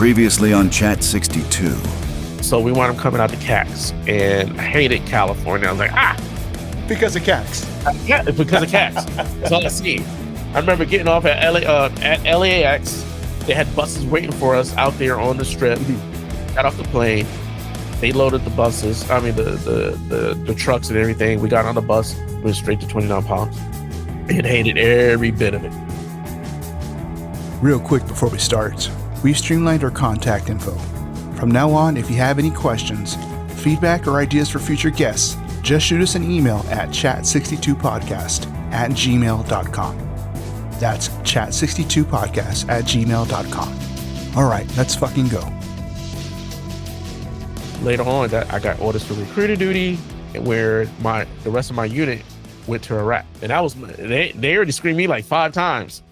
Previously on Chat 62. So we wound up coming out to CAX, and I hated California. I was like, because of CAX. Yeah, because of CAX. That's all I see. I remember getting off at LAX. They had buses waiting for us out there on the strip. Got off the plane. They loaded the buses. I mean, the trucks and everything. We got on the bus. Went straight to 29 Palms. And hated every bit of it. Real quick before we start, we've streamlined our contact info. From now on, if you have any questions, feedback, or ideas for future guests, just shoot us an email at chat62podcast@gmail.com. That's chat62podcast@gmail.com. All right, let's fucking go. Later on, I got orders for recruiter duty, where the rest of my unit went to Iraq, and that was they already screened me like 5 times.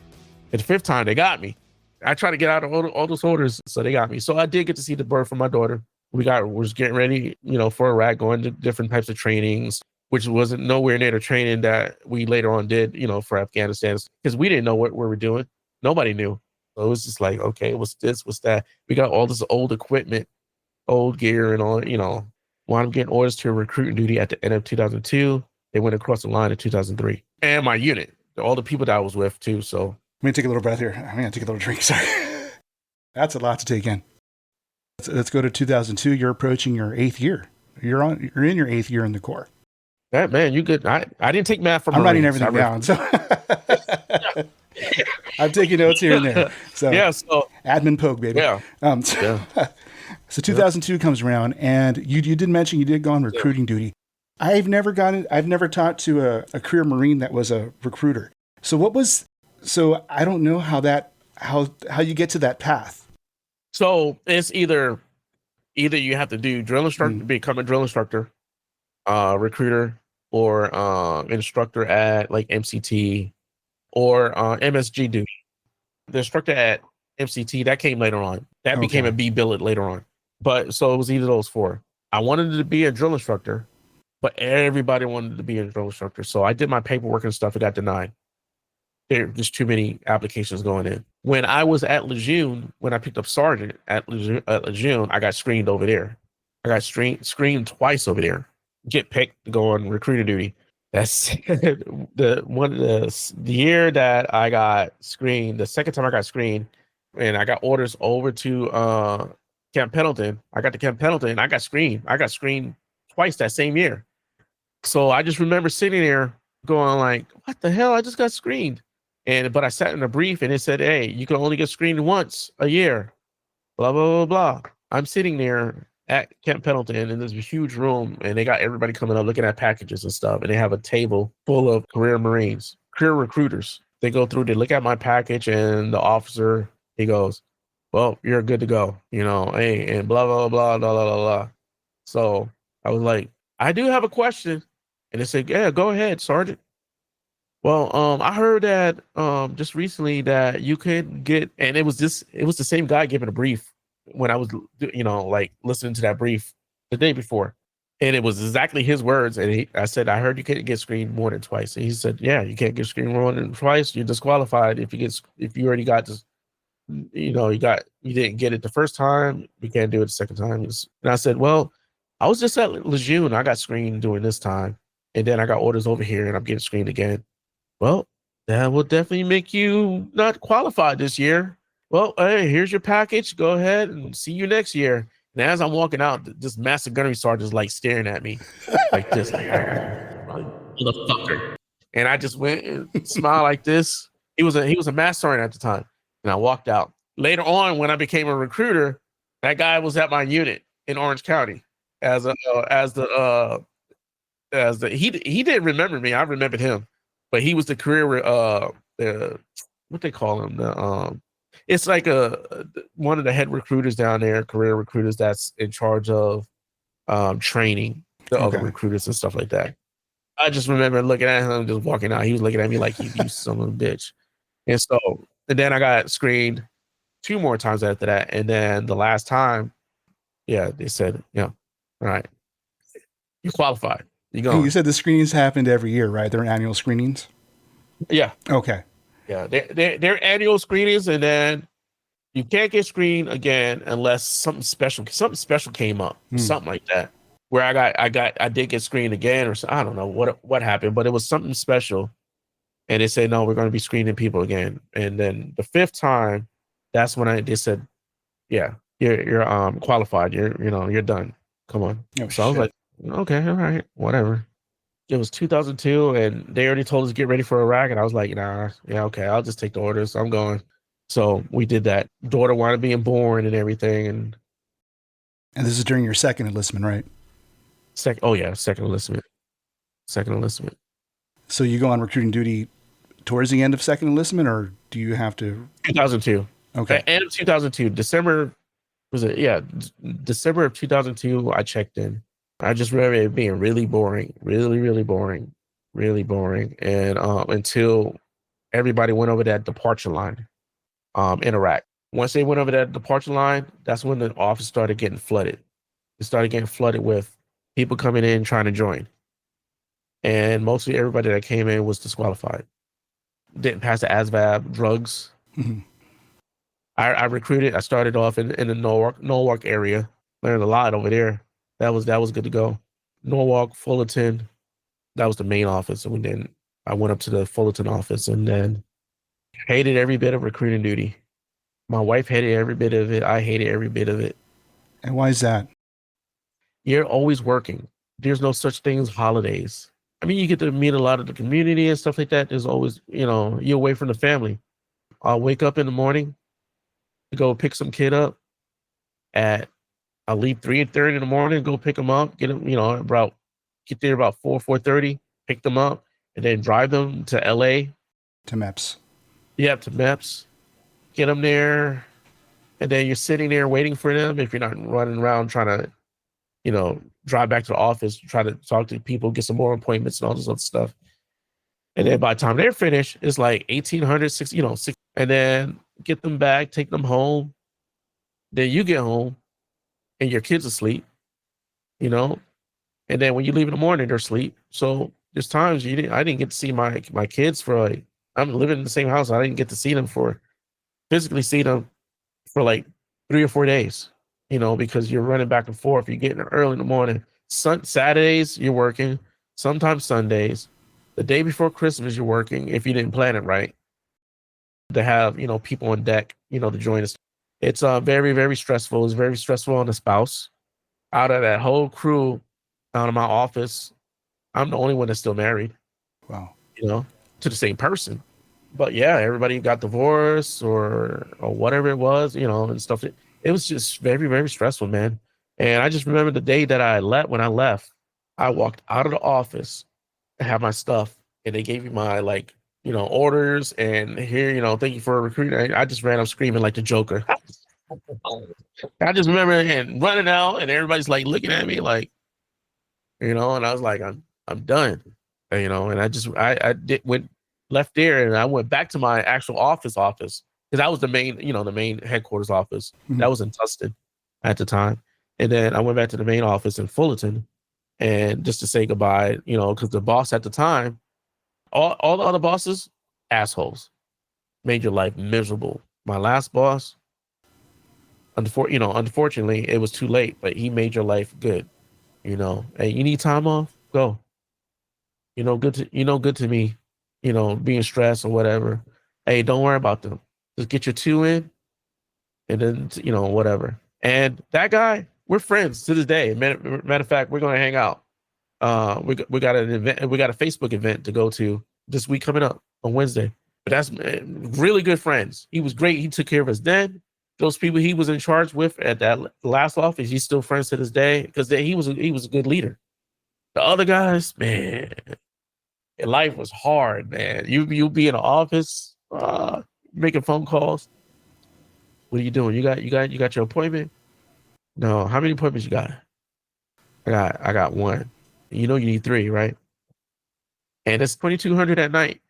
And the 5th time, they got me. I tried to get out of all those orders, so they got me. So I did get to see the birth of my daughter. Was getting ready, for Iraq, going to different types of trainings, which wasn't nowhere near the training that we later on did, for Afghanistan, because we didn't know what we were doing. Nobody knew. So it was just like, okay, what's this, what's that? We got all this old equipment, old gear, and all. Wound up getting orders to recruiting duty at the end of 2002. They went across the line in 2003, and my unit, all the people that I was with too. So. Let me take a little breath here. I'm going to take a little drink. Sorry. That's a lot to take in. Let's go to 2002. You're approaching your 8th year. You're in your 8th year in the Corps. That man, you good. I didn't take math from I'm Marines. writing everything down. So I'm taking notes here and there. So yeah, so admin poke, baby. Yeah. So 2002 comes around, and you did mention you did go on recruiting duty. I've never talked to a career Marine that was a recruiter. So I don't know how you get to that path. So it's either you have to do drill instructor, become a drill instructor, recruiter, or instructor at like MCT or MSG duty. The instructor at MCT, that came later on. That became a B billet later on. But so it was either those 4. I wanted to be a drill instructor, but everybody wanted to be a drill instructor. So I did my paperwork and stuff. It got denied. There's just too many applications going in. When I was at Lejeune, when I picked up sergeant at Lejeune, I got screened over there. I got screened twice over there. Get picked to go on recruiter duty. That's the year that I got screened. The second time I got screened, and I got orders over to Camp Pendleton. I got to Camp Pendleton. I got screened. I got screened twice that same year. So I just remember sitting there going like, "What the hell? I just got screened." But I sat in a brief, and it said, "Hey, you can only get screened once a year." Blah blah blah blah. I'm sitting there at Camp Pendleton in this huge room, and they got everybody coming up looking at packages and stuff, and they have a table full of career Marines, career recruiters. They go through, they look at my package, and the officer, he goes, "Well, you're good to go, hey," and blah blah blah blah blah blah. So I was like, "I do have a question," and they said, "Yeah, go ahead, Sergeant." Well, I heard that just recently that you could get, and it was the same guy giving a brief when I was, like listening to that brief the day before, and it was exactly his words. And I said, "I heard you can't get screened more than twice." And he said, "Yeah, you can't get screened more than twice. You're disqualified if you already got this, you didn't get it the first time. You can't do it the second time." And I said, "Well, I was just at Lejeune. I got screened during this time, and then I got orders over here, and I'm getting screened again." "Well, that will definitely make you not qualified this year. Well, hey, here's your package. Go ahead and see you next year." And as I'm walking out, this master gunnery sergeant is like staring at me like this, like, "Motherfucker." And I just went and smiled like this. He was a master sergeant at the time. And I walked out. Later on, when I became a recruiter, that guy was at my unit in Orange County he didn't remember me. I remembered him. But he was the career, what they call him, it's like one of the head recruiters down there, career recruiters that's in charge of training the other recruiters and stuff like that. I just remember looking at him, just walking out. He was looking at me like, "You son of a bitch." And then I got screened 2 more times after that. And then the last time, they said, "All right, you qualified. You go." You said the screenings happened every year, right? They're annual screenings? Yeah. Okay. Yeah, they're annual screenings, and then You can't get screened again unless something special came up, something like that. Where I did get screened again, or I don't know what happened, but it was something special. And they said, no, we're going to be screening people again. And then the 5th time, that's when they said, yeah, you're qualified. You're done. Come on. Oh, so I was like, okay, all right, whatever. It was 2002, and they already told us to get ready for Iraq, and I was like, nah, yeah, okay, I'll just take the orders. I'm going. So we did that. Daughter wanted being born and everything, and this is during your second enlistment, right? second enlistment. Second enlistment. So you go on recruiting duty towards the end of second enlistment, or do you have to? 2002. Okay. End of 2002. December was it? Yeah, December of 2002. I checked in. I just remember it being really boring, really boring, and until everybody went over that departure line, in Iraq. Once they went over that departure line, that's when the office started getting flooded. It started getting flooded with people coming in trying to join, and mostly everybody that came in was disqualified. Didn't pass the ASVAB, drugs. Mm-hmm. I recruited. I started off in the Norwalk area. Learned a lot over there. That was good to go. Norwalk, Fullerton, that was the main office. And then I went up to the Fullerton office, and then hated every bit of recruiting duty. My wife hated every bit of it. I hated every bit of it. And why is that? You're always working. There's no such thing as holidays. I mean, you get to meet a lot of the community and stuff like that. There's always, you're away from the family. I'll wake up in the morning to go pick some kid up I'll leave 3:30 in the morning, go pick them up, get them, get there about 4:30, pick them up, and then drive them to LA. To MEPS. Yeah, to MEPS. Get them there, and then you're sitting there waiting for them if you're not running around trying to, drive back to the office, try to talk to people, get some more appointments and all this other stuff. And then by the time they're finished, it's like 1,800, 6, and then get them back, take them home. Then you get home, and your kids asleep, and then when you leave in the morning, they're asleep. So there's times I didn't get to see my kids for I'm living in the same house. I didn't get to physically see them for 3 or 4 days, because you're running back and forth. You're getting early in the morning. Saturdays, you're working. Sometimes Sundays. The day before Christmas, you're working if you didn't plan it right. To have, people on deck, to join us. It's very, very stressful. It's very stressful on the spouse. Out of that whole crew, out of my office, I'm the only one that's still married. Wow. To the same person. But yeah, everybody got divorced or whatever it was, and stuff. It was just very, very stressful, man. And I just remember the day that when I left, I walked out of the office and had my stuff, and they gave me my orders, and here, thank you for recruiting. I just ran up screaming like the Joker. I just remember and running out, and everybody's looking at me and I was like, I'm done, and I left there, and I went back to my actual office because that was the main headquarters office. Mm-hmm. That was in Tustin at the time, and then I went back to the main office in Fullerton, and just to say goodbye, because the boss at the time. All the other bosses, assholes, made your life miserable. My last boss, unfortunately, it was too late, but he made your life good. Hey, you need time off? Go. Good to me. Being stressed or whatever. Hey, don't worry about them. Just get your 2 in, and then whatever. And that guy, we're friends to this day. Matter of fact, we're gonna hang out. We got an event. We got a Facebook event to go to this week coming up on Wednesday. But that's really good friends. He was great. He took care of us then. Those people he was in charge with at that last office, he's still friends to this day because he was a good leader. The other guys, man, life was hard, man. You be in the office, making phone calls. What are you doing? You got your appointment? No. How many appointments you got? I got 1. You need 3, right? And it's 2,200 at night,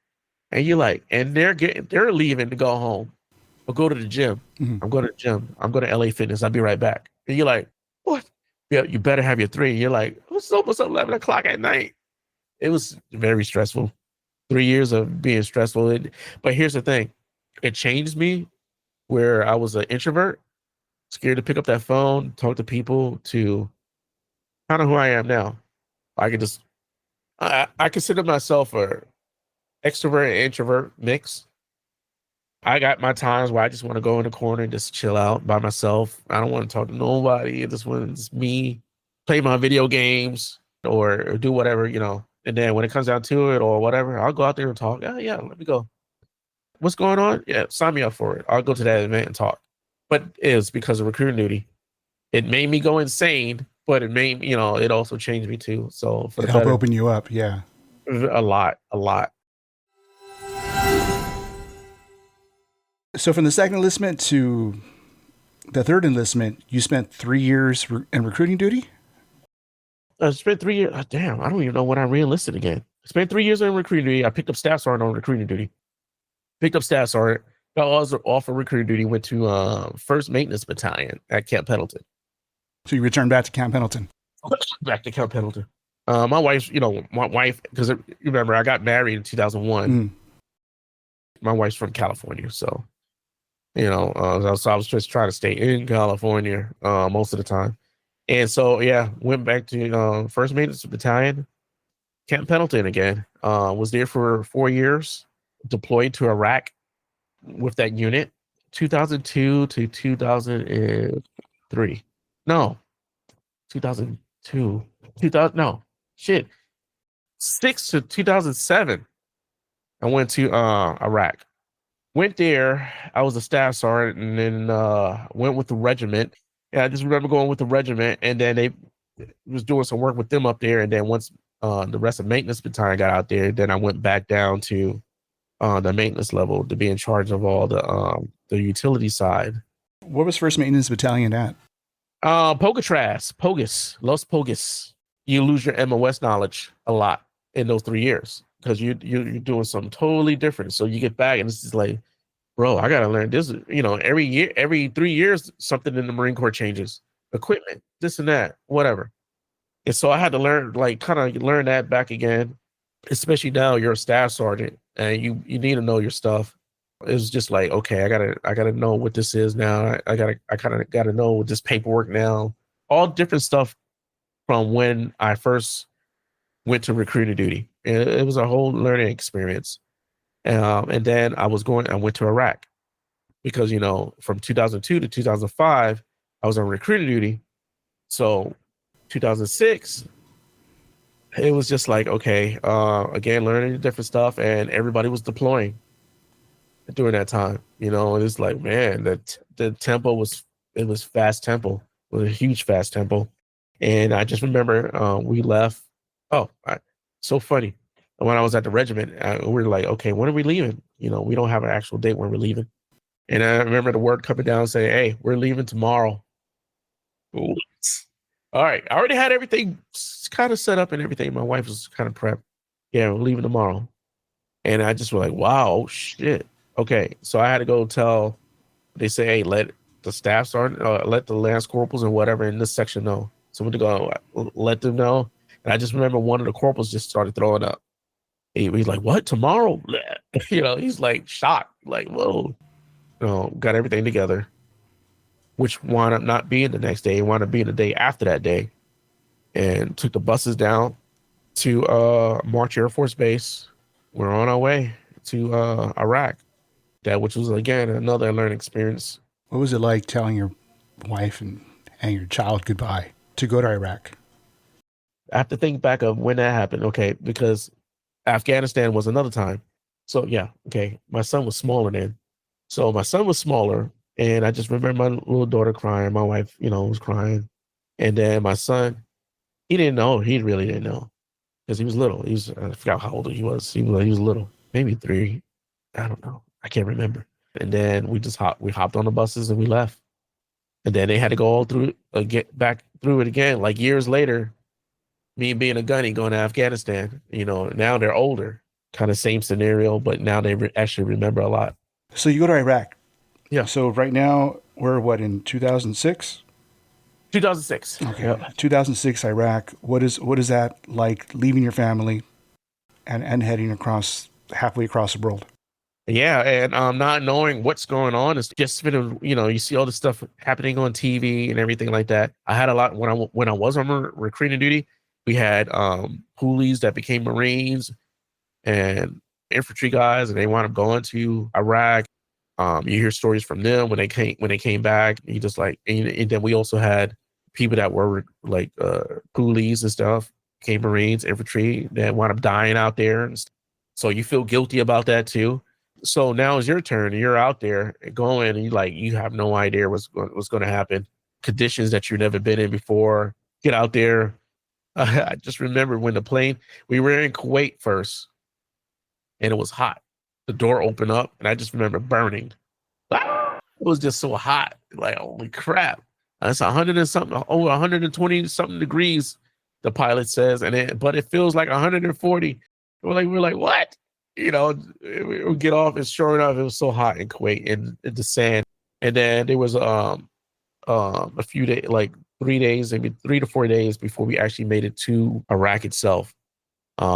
and you're and they're leaving to go home or go to the gym. Mm-hmm. I'm going to the gym. I'm going to LA Fitness. I'll be right back. And you're like, what? Yeah, you better have your 3. You're like, what's up? 11 o'clock at night? It was very stressful. 3 years of being stressful. But here's the thing, it changed me where I was an introvert, scared to pick up that phone, talk to people, to kind of who I am now. I could just, I consider myself a extrovert and introvert mix. I got my times where I just want to go in the corner and just chill out by myself. I don't want to talk to nobody. It just want it's me, play my video games or do whatever, you know. And then when it comes down to it or whatever, I'll go out there and talk. Yeah, let me go. What's going on? Yeah, sign me up for it. I'll go to that event and talk. But it's because of recruiting duty. It made me go insane, but it made, you know, it also changed me too. So for It the helped better, open you up. Yeah. a lot. So from the second enlistment to the third enlistment, you spent 3 years in recruiting duty? I spent 3 years. Damn, I don't even know when I re-enlisted again. I spent 3 years in recruiting duty. I picked up staff sergeant on recruiting duty. Picked up staff sergeant. Got off of recruiting duty. Went to first maintenance battalion at Camp Pendleton. So you returned back to Camp Pendleton. Back to Camp Pendleton. My wife, because remember I got married in 2001. My wife's from California, so so I was just trying to stay in California most of the time. And so, went back to First Maintenance Battalion, Camp Pendleton again. Was there for 4 years, deployed to Iraq with that unit, 2002 to 2003. No, 2002. 6 to 2007. I went to Iraq. Went there. I was a staff sergeant, and then went with the regiment. Yeah, I just remember going with the regiment, and then they was doing some work with them up there. And then once the rest of maintenance battalion got out there, then I went back down to the maintenance level to be in charge of all the utility side. What was First Maintenance Battalion at? Pogus, Los Pogus. You lose your MOS knowledge a lot in those 3 years because you're doing something totally different. So you get back and it's just like, bro, I gotta learn this. Every year, every 3 years, something in the Marine Corps changes. Equipment, this and that, whatever. And so I had to learn that back again. Especially now you're a staff sergeant and you need to know your stuff. It was just like, okay, I gotta know what this is now. I kind of gotta know this paperwork now. All different stuff from when I first went to recruiting duty. And it was a whole learning experience. And then I went to Iraq because, from 2002 to 2005, I was on recruiting duty. So 2006, it was just like, okay, again, learning different stuff, and everybody was deploying during that time, and it's like, man, the tempo was fast tempo. It was a huge fast tempo. And I just remember we left. So funny. When I was at the regiment, we were like, okay, when are we leaving? We don't have an actual date when we're leaving. And I remember the word coming down saying, hey, we're leaving tomorrow. Ooh. All right. I already had everything kind of set up and everything. My wife was kind of prepped. Yeah, we're leaving tomorrow. And I just was like, wow, oh, shit. Okay. So I had to go tell, they say, hey, let the staff sergeant, let the lance corporals and whatever in this section know. So we had to go let them know. And I just remember one of the corporals just started throwing up. He's like, what, tomorrow? He's like shocked, like, whoa. Got everything together, which wound up not being the next day. It wound up being the day after that day. And took the buses down to March Air Force Base. We're on our way to Iraq. Which was, again, another learning experience. What was it like telling your wife and your child goodbye to go to Iraq? I have to think back of when that happened, okay, because Afghanistan was another time. So, my son was smaller then. So my son was smaller, and I just remember my little daughter crying. My wife, was crying. And then my son, he didn't know. He really didn't know because he was little. I forgot how old he was. He was little, maybe 3. I don't know. I can't remember. And then we hopped on the buses and we left. And then they had to go all through, get back through it again. Like years later, me being a gunny going to Afghanistan, now they're older, kind of same scenario, but now they actually remember a lot. So you go to Iraq. Yeah. So right now we're in 2006? 2006. Okay. Yep. 2006 Iraq. What is that like, leaving your family and heading halfway across the world? Yeah, and not knowing what's going on is just been, you see all this stuff happening on TV and everything like that. I had a lot when I was on recruiting duty. We had coolies that became Marines and infantry guys, and they wound up going to Iraq. You hear stories from them when they came back. You just like, and then we also had people that were like coolies and stuff, became Marines, infantry that wound up dying out there. So you feel guilty about that too. So now it's your turn. You're out there going, and you have no idea what's going to happen. Conditions that you've never been in before. Get out there. I just remember when we were in Kuwait first, and it was hot. The door opened up, and I just remember burning. It was just so hot. Like, holy crap. It's 100 and something, over 120 something degrees, the pilot says, but it feels like 140. We're like, what? We get off, and sure enough, it was so hot in Kuwait in the sand. And then there was a few days, like 3 days, maybe 3 to 4 days before we actually made it to Iraq itself.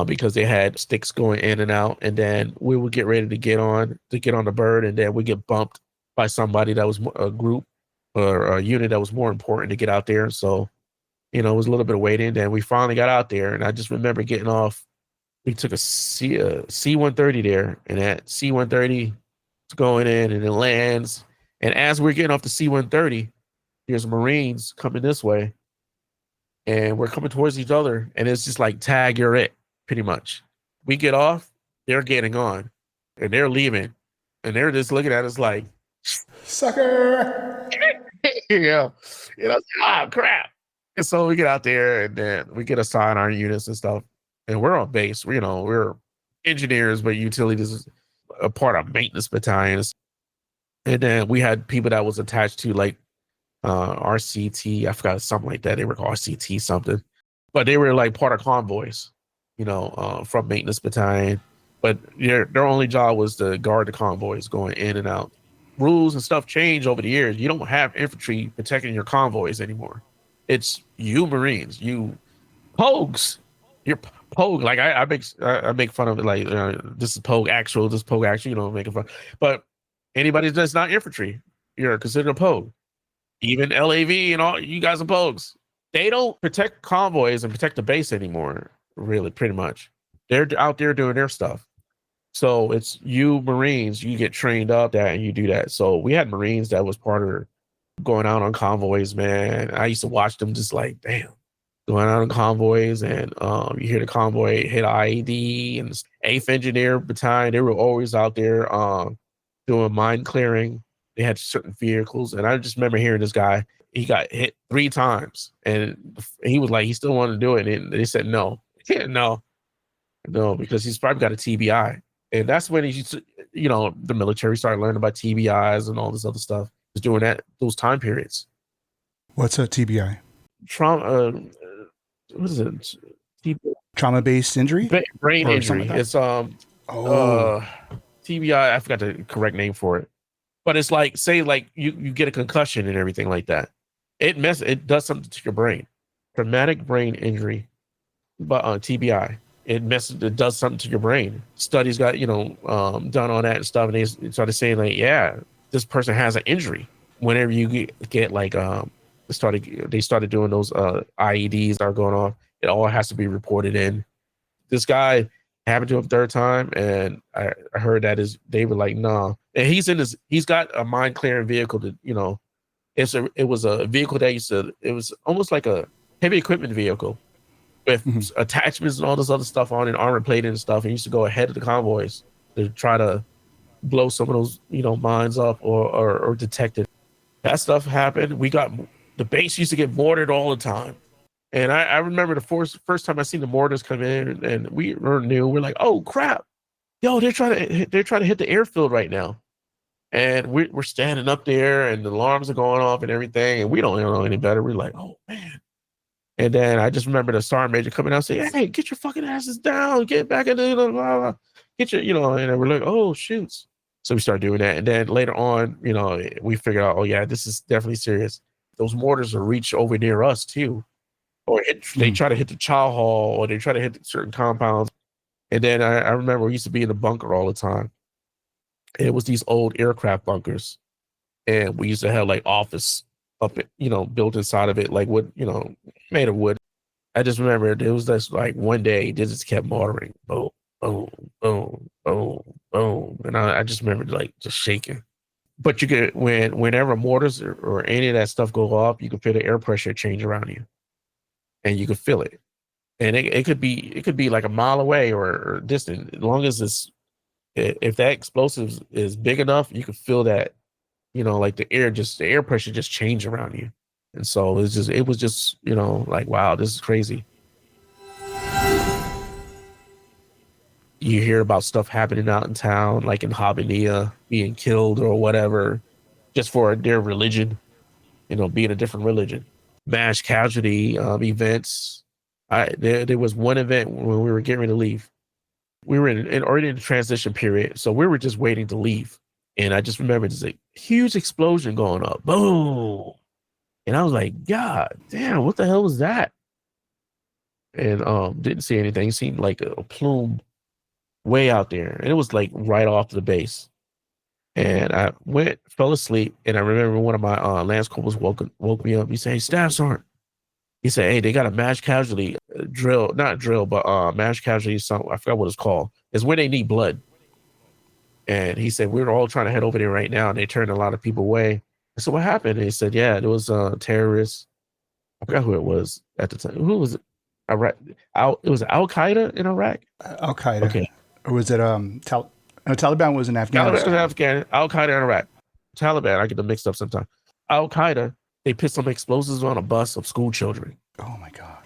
Because they had sticks going in and out, and then we would get ready to get on the bird, and then we get bumped by somebody that was a group or a unit that was more important to get out there. So, it was a little bit of waiting. Then we finally got out there, and I just remember getting off. We took a C-130 there, and that C-130 is going in, and it lands. And as we're getting off the C-130, there's Marines coming this way, and we're coming towards each other, and it's just like, tag, you're it. Pretty much. We get off, they're getting on, and they're leaving, and they're just looking at us like, sucker. Crap. And so we get out there, and then we get assigned our units and stuff, and we're on base. We're engineers, but utilities is a part of maintenance battalions. And then we had people that was attached to like RCT, I forgot, something like that. They were called RCT something, but they were like part of convoys. From maintenance battalion, but their only job was to guard the convoys going in and out. Rules and stuff change over the years. You don't have infantry protecting your convoys anymore. It's you Marines, you Pogues. You're Pogue. Like I make fun of it. Like this is Pogue actual, this is Pogue actual. Making fun. But anybody that's not infantry, you're considered a Pogue. Even LAV and all you guys are Pogues. They don't protect convoys and protect the base anymore. Really, pretty much. They're out there doing their stuff. So it's you Marines, you get trained up that and you do that. So we had Marines that was part of going out on convoys, man. I used to watch them just like, damn, going out on convoys, and you hear the convoy hit IED, and the 8th Engineer Battalion, they were always out there doing mine clearing. They had certain vehicles, and I just remember hearing this guy, he got hit 3 times, and he was like, he still wanted to do it, and they said no. Yeah, no, because he's probably got a TBI. And that's when the military started learning about TBIs and all this other stuff. He's doing those time periods. What's a TBI? Trauma, what is it? Trauma-based injury? Brain injury. Like it's TBI, I forgot the correct name for it. But it's like, say like you get a concussion and everything like that. It does something to your brain. Traumatic brain injury. But TBI, it does something to your brain. Studies got done on that and stuff, and they started saying like, yeah, this person has an injury. Whenever you get like they started doing those IEDs that are going off, it all has to be reported in. This guy happened to him 3rd time, and I heard that they were like, nah, and he's got a mine clearing vehicle that it was a vehicle that it was almost like a heavy equipment vehicle with attachments and all this other stuff on it, armor plating and stuff. And used to go ahead of the convoys to try to blow some of those, mines up or detect it. That stuff happened. The base used to get mortared all the time. And I remember the first time I seen the mortars come in, and we were new. We're like, oh crap, yo, they're trying to hit the airfield right now. And we're standing up there, and the alarms are going off and everything, and we don't know any better. We're like, oh man. And then I just remember the sergeant major coming out saying, hey, get your fucking asses down, get back into the blah, blah. Get your, and we're like, oh, shoots. So we start doing that. And then later on, we figured out, oh, yeah, this is definitely serious. Those mortars will reach over near us, too. Or they try to hit the chow hall, or they try to hit certain compounds. And then I remember we used to be in the bunker all the time. It was these old aircraft bunkers, and we used to have like office up, built inside of it, like wood, made of wood. I just remember it was just like one day it just kept mortaring, boom, boom, boom, boom, boom, and I just remember like just shaking. But you could whenever mortars or any of that stuff go off, you can feel the air pressure change around you, and you can feel it. And it could be like a mile away or distant, as long as if that explosive is big enough, you can feel that, like the air pressure just change around you. And so it was just, like, wow, this is crazy. You hear about stuff happening out in town, like in Habanea, being killed or whatever, just for their religion, being a different religion. Mass casualty events. There was one event when we were getting ready to leave. We were already in the transition period, so we were just waiting to leave. And I just remember there's a huge explosion going up. Boom. And I was like, God damn, what the hell was that? And didn't see anything. It seemed like a plume way out there. And it was like right off the base. And I fell asleep. And I remember one of my Lance Corporals woke me up. He said, "Hey, Staff Sergeant." He said, "Hey, they got a mass casualty not drill, but mass casualty, something. I forgot what it's called. It's where they need blood." And he said, "We're all trying to head over there right now." And they turned a lot of people away. So what happened? And he said, "Yeah, there was terrorists." I forgot who it was at the time. Who was it? Iraq. It was Al Qaeda in Iraq. Al Qaeda. Okay. Or was it Taliban was in Afghanistan. Al Qaeda in Iraq. Taliban. I get them mixed up sometimes. Al Qaeda. They put some explosives on a bus of school children. Oh my God.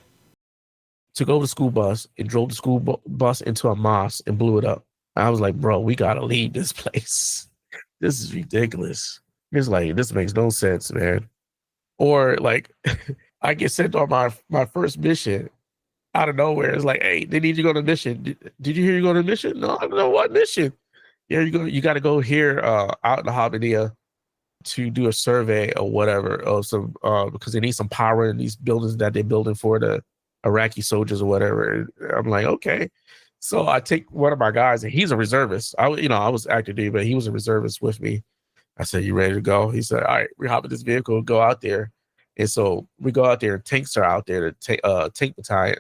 Took over the school bus and drove the school bus into a mosque and blew it up. I was like, bro, we gotta leave this place. This is ridiculous. It's like, this makes no sense, man. Or like, I get sent on my first mission out of nowhere. It's like, hey, they need you to go on a mission. Did you hear you go on a mission? No, I don't know what mission. Yeah, you got to go here out in the Habanea to do a survey or whatever of some because they need some power in these buildings that they're building for the Iraqi soldiers or whatever. And I'm like, okay. So I take one of my guys, and he's a reservist. I was active duty, but he was a reservist with me. I said, "You ready to go?" He said, "All right, we hop in this vehicle, go out there." And so we go out there, and tanks are out there, to tank battalion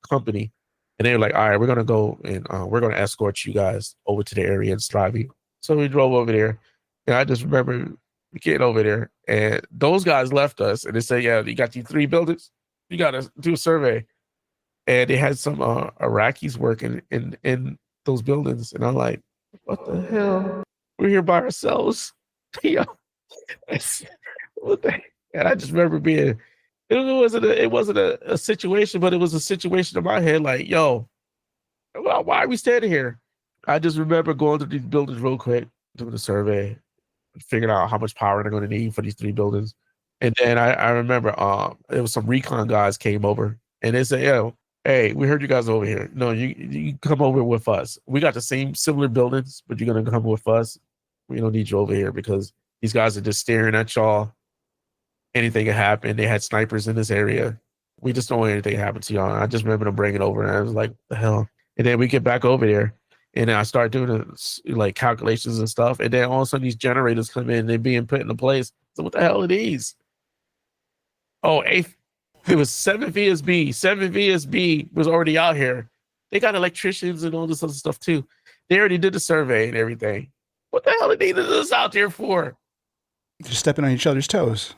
company. And they're like, "All right, we're gonna go and we're gonna escort you guys over to the area and strive you." So we drove over there, and I just remember getting over there, and those guys left us, and they said, "Yeah, you got these 3 buildings, you got to do a survey." And they had some Iraqis working in those buildings, and I'm like, "What the hell? We're here by ourselves." Yeah. What the? And I just remember it wasn't a situation, but it was a situation in my head, like, yo, why are we standing here? I just remember going to these buildings real quick, doing the survey, figuring out how much power they're going to need for these 3 buildings. And then I remember it was some recon guys came over, and they said, "Yo, hey, we heard you guys over here. No, you come over with us. We got the same similar buildings, but you're going to come with us. We don't need you over here because these guys are just staring at y'all. Anything can happen. They had snipers in this area. We just don't want anything to happen to y'all." And I just remember them bringing it over, and I was like, "What the hell?" And then we get back over there, and then I start doing like calculations and stuff. And then all of a sudden, these generators come in, they're being put into place. So what the hell are these? Oh, it was 7 VSB. 7 VSB was already out here. They got electricians and all this other stuff too. They already did the survey and everything. What the hell are they doing this out there for? Just stepping on each other's toes.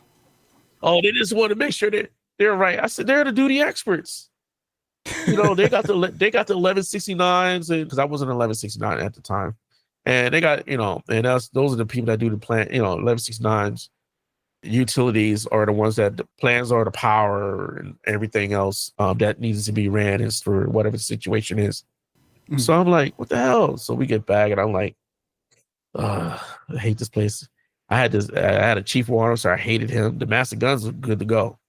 Oh, they just want to make sure that they're right. I said, they're the duty experts. They got the 1169s, and because I wasn't an 1169 at the time, and they got and those are the people that do the plan. 1169s utilities are the ones that the plans are the power and everything else that needs to be ran is for whatever the situation is. Mm-hmm. So I'm like, what the hell? So we get back, and I'm like, I hate this place. I had a chief warrant officer. I hated him. The master guns were good to go,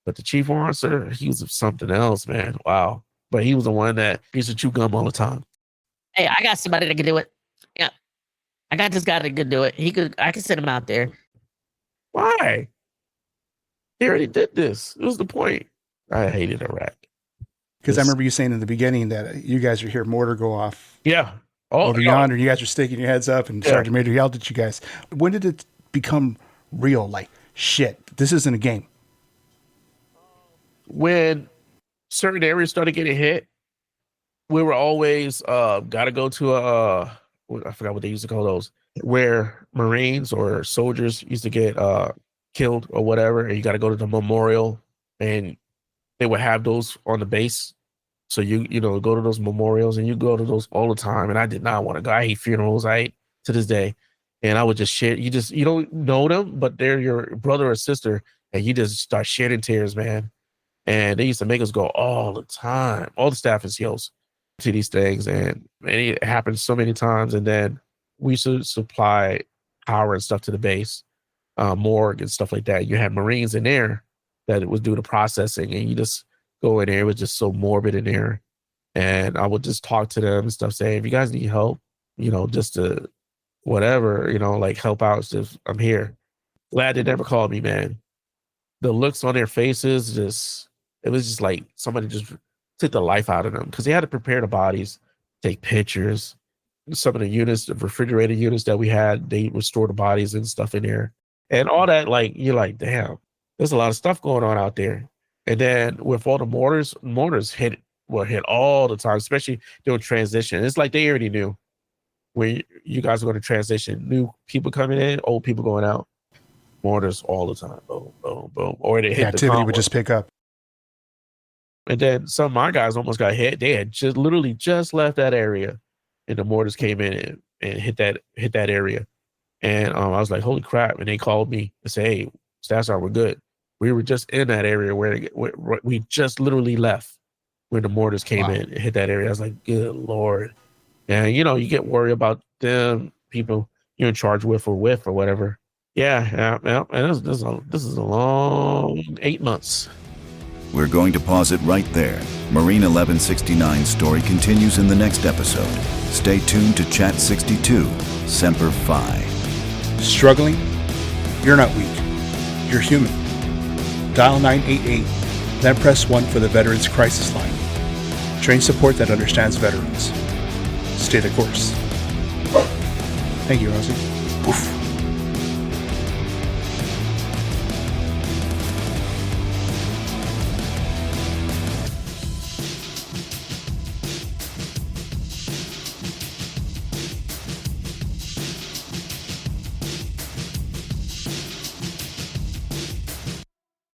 but the chief warrant officer, he was something else, man. Wow. But he was the one that used to chew gum all the time. Hey, I got somebody that can do it. Yeah, I got this guy that can do it. I can send him out there. Why? He already did this. It was the point. I hated Iraq. Because I remember you saying in the beginning that you guys would hear mortar go off. Yeah. over yonder. You guys are sticking your heads up, and Sergeant Major yelled at you guys. When did it become real? Like, shit, this isn't a game. When certain areas started getting hit, we were always got to go to I forgot what they used to call those, where Marines or soldiers used to get killed or whatever, and you got to go to the memorial, and they would have those on the base. So you go to those memorials, and you go to those all the time. And I did not want to go. I hate funerals. I hate to this day. And I would just shit. You don't know them, but they're your brother or sister, and you just start shedding tears, man. And they used to make us go all the time, all the staff and SEALs, to these things. And it happened so many times. And then we used to supply power and stuff to the base, morgue and stuff like that. You had Marines in there that would do the processing, and you just go in there. It was just so morbid in there. And I would just talk to them and stuff, saying, if you guys need help, just to whatever, like help out, just I'm here. Glad they never called me, man. The looks on their faces, it was just like somebody just took the life out of them, because they had to prepare the bodies, take pictures. Some of the units, the refrigerated units that we had, they would store the bodies and stuff in there. And all that, like, you're like, damn, there's a lot of stuff going on out there. And then with all the mortars hit all the time, especially during transition. It's like they already knew when you guys are going to transition. New people coming in, old people going out. Mortars all the time. Boom, boom, boom. Or they hit the activity convoy. would just pick up. And then some of my guys almost got hit. They had literally just left that area, and the mortars came in and hit that area. And I was like, holy crap. And they called me and said, hey, Staff Sergeant, we're good. We were just in that area where we just literally left when the mortars came in and hit that area. I was like, good Lord. And, you get worried about them, people you're in charge with or whatever. Yeah. And this is a long 8 months. We're going to pause it right there. Marine1169's story continues in the next episode. Stay tuned to Chat 62, Semper Fi. Struggling? You're not weak. You're human. Dial 988, then press 1 for the Veterans Crisis Line. Train support that understands veterans. Stay the course. Thank you, Rosie. Oof.